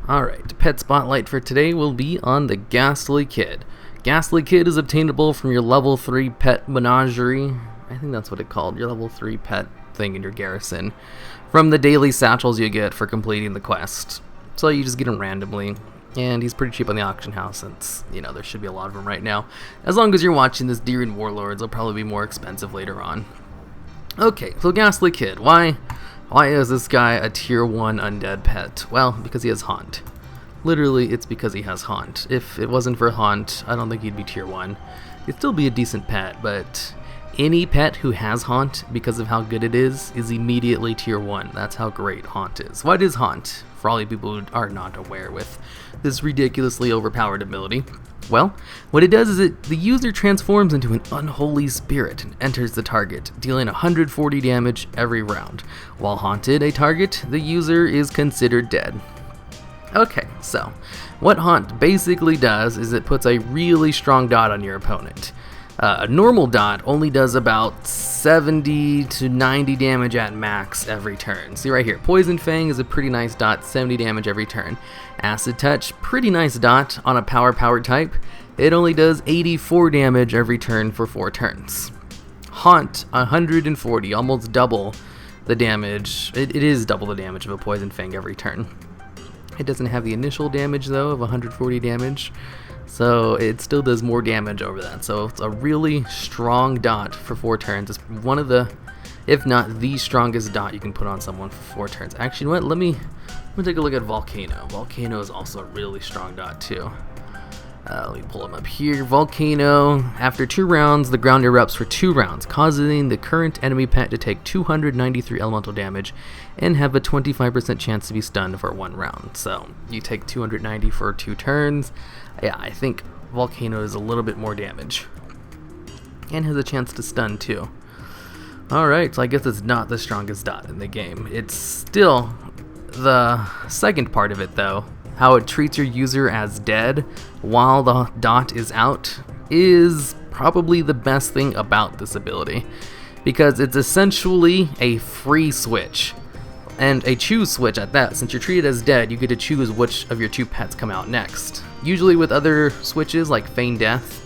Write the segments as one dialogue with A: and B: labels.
A: Alright, pet spotlight for today will be on the Ghastly Kid. Ghastly Kid is obtainable from your level 3 pet menagerie. I think that's what it's called, your level 3 pet thing in your garrison. From the daily satchels you get for completing the quest. So you just get him randomly. And he's pretty cheap on the auction house since, there should be a lot of them right now. As long as you're watching this Deering Warlords, they'll probably be more expensive later on. Okay, so Ghastly Kid, why is this guy a tier 1 undead pet? Well, because he has Haunt. Literally, it's because he has Haunt. If it wasn't for Haunt, I don't think he'd be tier 1. He'd still be a decent pet, but any pet who has Haunt, because of how good it is immediately tier 1. That's how great Haunt is. What is Haunt? For all you people who are not aware with this ridiculously overpowered ability. Well, what it does is the user transforms into an unholy spirit and enters the target, dealing 140 damage every round. While haunted a target, the user is considered dead. Okay, so what Haunt basically does is it puts a really strong dot on your opponent. A normal dot only does about 70 to 90 damage at max every turn. See right here, Poison Fang is a pretty nice dot, 70 damage every turn. Acid Touch, pretty nice dot on a power type. It only does 84 damage every turn for 4 turns. Haunt, 140, almost double the damage. It is double the damage of a Poison Fang every turn. It doesn't have the initial damage though of 140 damage. So it still does more damage over that. So it's a really strong dot for 4 turns. It's one of the, if not the strongest dot you can put on someone for 4 turns. Actually, you know what? Let me take a look at Volcano. Volcano is also a really strong dot too. Let me pull him up here. Volcano, after 2 rounds, the ground erupts for 2 rounds, causing the current enemy pet to take 293 elemental damage and have a 25% chance to be stunned for 1 round. So you take 290 for 2 turns. Yeah, I think Volcano is a little bit more damage. And has a chance to stun too. Alright, so I guess it's not the strongest dot in the game. It's still the second part of it though. How it treats your user as dead while the dot is out is probably the best thing about this ability. Because it's essentially a free switch. And a choose switch at that. Since you're treated as dead, you get to choose which of your 2 pets come out next. Usually with other switches like Feign Death.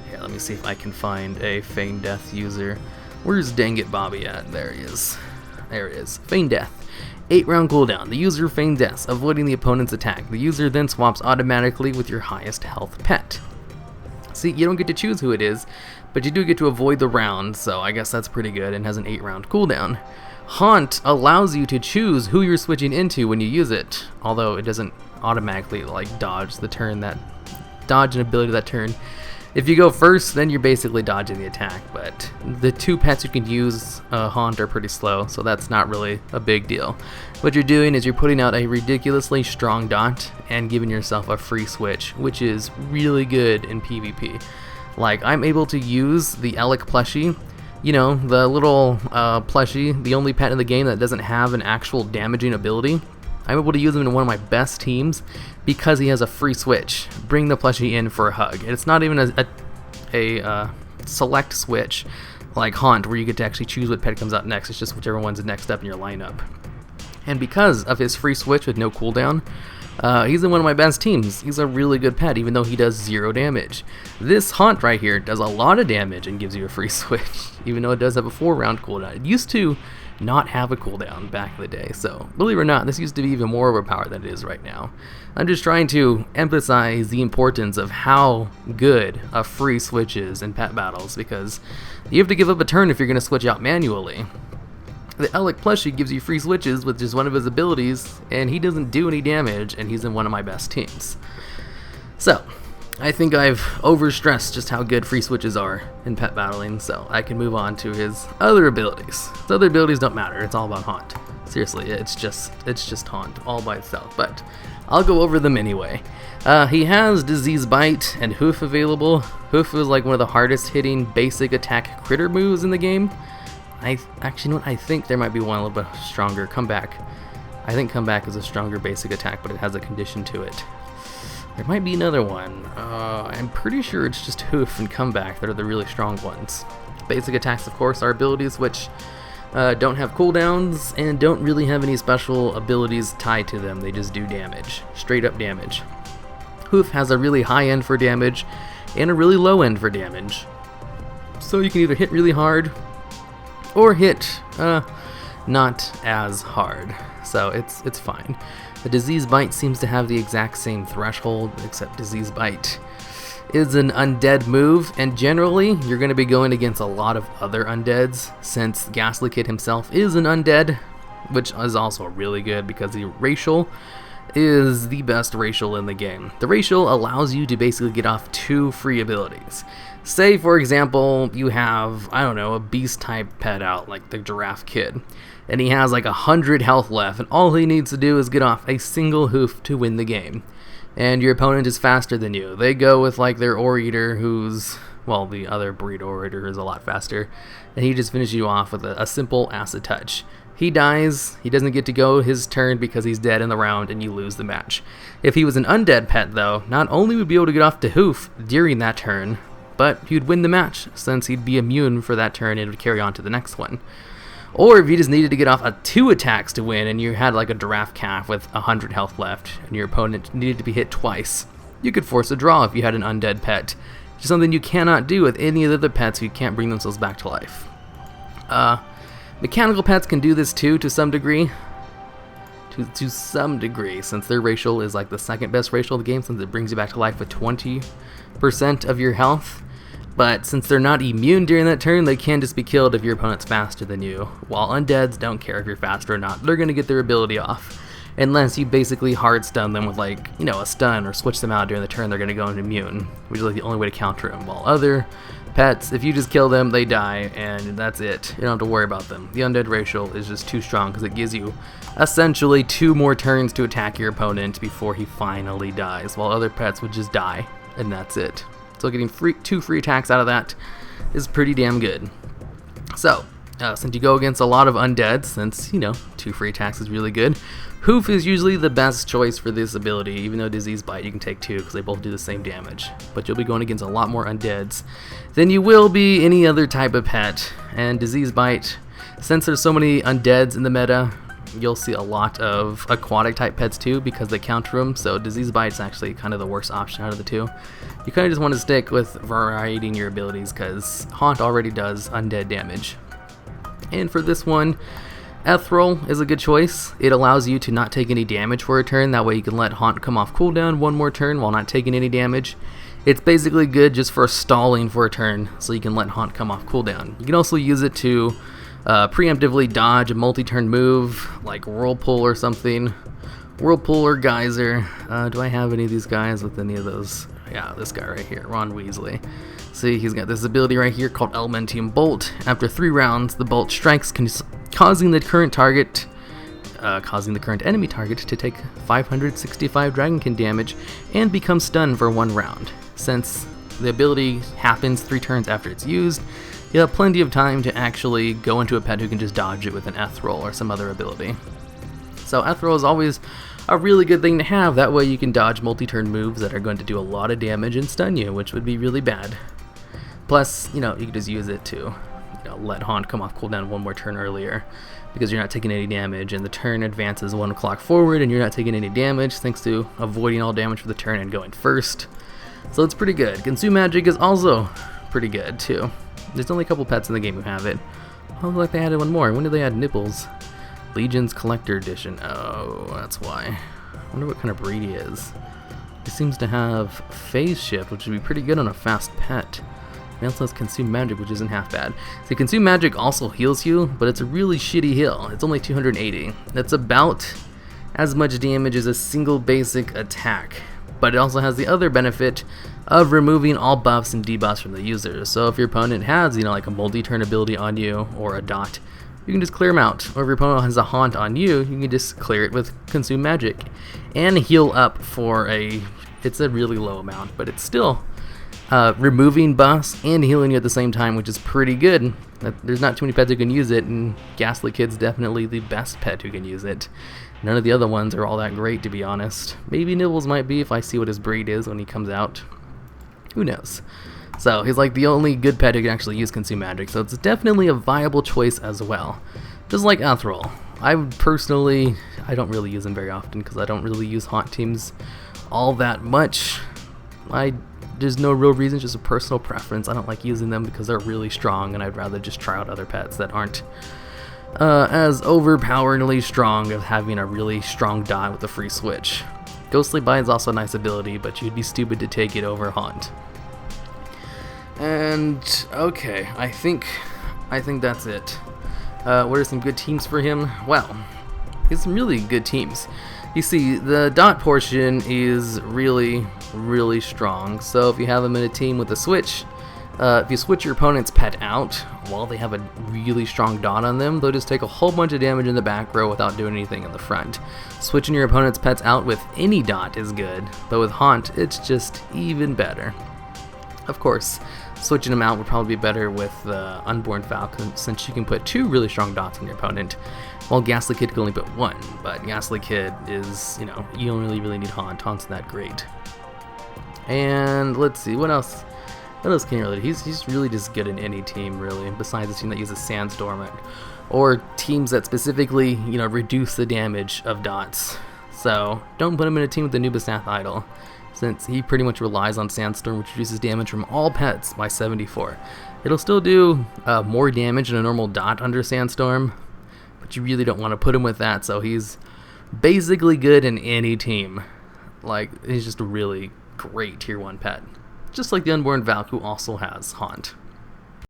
A: Here, let me see if I can find a Feign Death user. Where's Dang It Bobby at? There he is. There it is. Feign Death. 8 round cooldown. The user feigns death, avoiding the opponent's attack. The user then swaps automatically with your highest health pet. See, you don't get to choose who it is, but you do get to avoid the round, so I guess that's pretty good and has an 8 round cooldown. Haunt allows you to choose who you're switching into when you use it, although it doesn't automatically dodge an ability that turn. If you go first, then you're basically dodging the attack, but the 2 pets you can use Haunt are pretty slow, so that's not really a big deal. What you're doing is you're putting out a ridiculously strong dot and giving yourself a free switch, which is really good in PvP. I'm able to use the Alec plushie, the little plushie, the only pet in the game that doesn't have an actual damaging ability. I'm able to use him in one of my best teams because he has a free switch. Bring the plushie in for a hug. And it's not even a select switch like Haunt where you get to actually choose what pet comes out next. It's just whichever one's next up in your lineup. And because of his free switch with no cooldown, he's in one of my best teams. He's a really good pet even though he does 0 damage. This Haunt right here does a lot of damage and gives you a free switch even though it does have a 4 round cooldown. It used to not have a cooldown back in the day, so believe it or not, this used to be even more overpowered than it is right now. I'm just trying to emphasize the importance of how good a free switch is in pet battles, because you have to give up a turn if you're going to switch out manually. The Alec plushie gives you free switches with just one of his abilities, and he doesn't do any damage, and he's in one of my best teams. So, I think I've overstressed just how good free switches are in pet battling, so I can move on to his other abilities. His other abilities don't matter, it's all about Haunt. Seriously, it's just Haunt all by itself, but I'll go over them anyway. He has Disease Bite and Hoof available. Hoof is one of the hardest hitting basic attack critter moves in the game. I think there might be one a little bit stronger. Comeback. I think Comeback is a stronger basic attack, but it has a condition to it. There might be another one. I'm pretty sure it's just Hoof and Comeback that are the really strong ones. Basic attacks, of course, are abilities which don't have cooldowns, and don't really have any special abilities tied to them. They just do damage, straight up damage. Hoof has a really high end for damage and a really low end for damage. So you can either hit really hard or hit not as hard. So it's fine. The Disease Bite seems to have the exact same threshold, except Disease Bite is an undead move, and generally you're going to be going against a lot of other undeads, since Ghastly Kid himself is an undead, which is also really good because the racial is the best racial in the game. The racial allows you to basically get off 2 free abilities. Say, for example, you have, I don't know, a beast type pet out, like the Giraffe Kid, and he has like 100 health left, and all he needs to do is get off a single hoof to win the game. And your opponent is faster than you. They go with like their Ore-Eater, who's, well, the other breed Ore-Eater is a lot faster, and he just finishes you off with a simple acid touch. He dies, he doesn't get to go his turn because he's dead in the round, and you lose the match. If he was an undead pet though, not only would be able to get off to hoof during that turn, but he'd win the match since he'd be immune for that turn and it would carry on to the next one. Or if you just needed to get off 2 attacks to win and you had like a Giraffe Calf with 100 health left and your opponent needed to be hit twice, you could force a draw if you had an undead pet. Which is something you cannot do with any of the other pets who can't bring themselves back to life. Mechanical pets can do this too to some degree. To some degree, since their racial is like the second best racial of the game, since it brings you back to life with 20% of your health. But since they're not immune during that turn, they can just be killed if your opponent's faster than you. While undeads don't care if you're faster or not. They're going to get their ability off. Unless you basically hard stun them with like, you know, a stun, or switch them out during the turn, they're going to go into immune, which is like the only way to counter them. While other pets, if you just kill them, they die, and that's it. You don't have to worry about them. The undead racial is just too strong because it gives you essentially 2 more turns to attack your opponent before he finally dies, while other pets would just die, and that's it. So getting 2 free attacks out of that is pretty damn good. So, since you go against a lot of undead, since, you know, 2 free attacks is really good, Hoof is usually the best choice for this ability, even though Disease Bite you can take 2 because they both do the same damage. But you'll be going against a lot more undeads than you will be any other type of pet. And Disease Bite, since there's so many undeads in the meta, you'll see a lot of aquatic type pets too because they counter them, so Disease Bite is actually kind of the worst option out of the 2. You kind of just want to stick with variety in your abilities because Haunt already does undead damage. And for this one, Ethereal is a good choice. It allows you to not take any damage for a turn, that way you can let Haunt come off cooldown 1 more turn while not taking any damage. It's basically good just for stalling for a turn, so you can let Haunt come off cooldown. You can also use it to preemptively dodge a multi-turn move like Whirlpool or something. Whirlpool or Geyser. Do I have any of these guys with any of those? Yeah, this guy right here, Ron Weasley. See, he's got this ability right here called Elementium Bolt. After 3 rounds, the bolt strikes, causing the current enemy target to take 565 Dragonkin damage and become stunned for 1 round. Since the ability happens 3 turns after it's used, you have plenty of time to actually go into a pet who can just dodge it with an Ethereal or some other ability. So Ethereal is always a really good thing to have, that way you can dodge multi-turn moves that are going to do a lot of damage and stun you, which would be really bad. Plus, you know, you can just use it to, you know, let Haunt come off cooldown 1 more turn earlier because you're not taking any damage, and the turn advances 1 o'clock forward and you're not taking any damage thanks to avoiding all damage for the turn and going first. So it's pretty good. Consume Magic is also pretty good too. There's only a couple pets in the game who have it. Oh, look like they added 1 more. When did they add Nipples? Legion's Collector Edition. Oh, that's why. I wonder what kind of breed he is. He seems to have Phase Shift, which would be pretty good on a fast pet. He also has Consume Magic, which isn't half bad. See, Consume Magic also heals you, but it's a really shitty heal. It's only 280. That's about as much damage as a single basic attack. But it also has the other benefit of removing all buffs and debuffs from the user. So if your opponent has, you know, like a multi-turn ability on you or a dot, you can just clear them out. Or if your opponent has a Haunt on you, you can just clear it with Consume Magic and heal up for it's a really low amount, but it's still removing buffs and healing you at the same time, which is pretty good. There's not too many pets who can use it, and Ghastly Kid's definitely the best pet who can use it. None of the other ones are all that great, to be honest. Maybe Nibbles might be if I see what his breed is when he comes out. Who knows? So he's like the only good pet who can actually use Consume Magic, so it's definitely a viable choice as well. Just like Athrol. I don't really use him very often because I don't really use Haunt teams all that much. There's no real reason, just a personal preference. I don't like using them because they're really strong, and I'd rather just try out other pets that aren't as overpoweringly strong of having a really strong dot with a free switch. Ghostly Bite is also a nice ability, but you'd be stupid to take it over Haunt. And okay, I think that's it. What are some good teams for him? Well, he has some really good teams. You see, the dot portion is really, really strong. So if you have him in a team with a switch, if you switch your opponent's pet out while they have a really strong dot on them, they'll just take a whole bunch of damage in the back row without doing anything in the front. Switching your opponent's pets out with any dot is good, but with Haunt, it's just even better. Of course, switching them out would probably be better with the Unborn Falcon, since you can put 2 really strong dots on your opponent, while Ghastly Kid can only put 1. But Ghastly Kid is, you don't really need Haunt. Haunt's that great. And let's see, what else? What else can you really do? He's really just good in any team, really, besides a team that uses Sandstorm, or teams that specifically, reduce the damage of dots. So don't put him in a team with the Nubisath Idol, since he pretty much relies on Sandstorm, which reduces damage from all pets by 74. It'll still do more damage than a normal dot under Sandstorm, but you really don't want to put him with that, so he's basically good in any team. Like, he's just a really great tier 1 pet. Just like the Unborn Valk, who also has Haunt.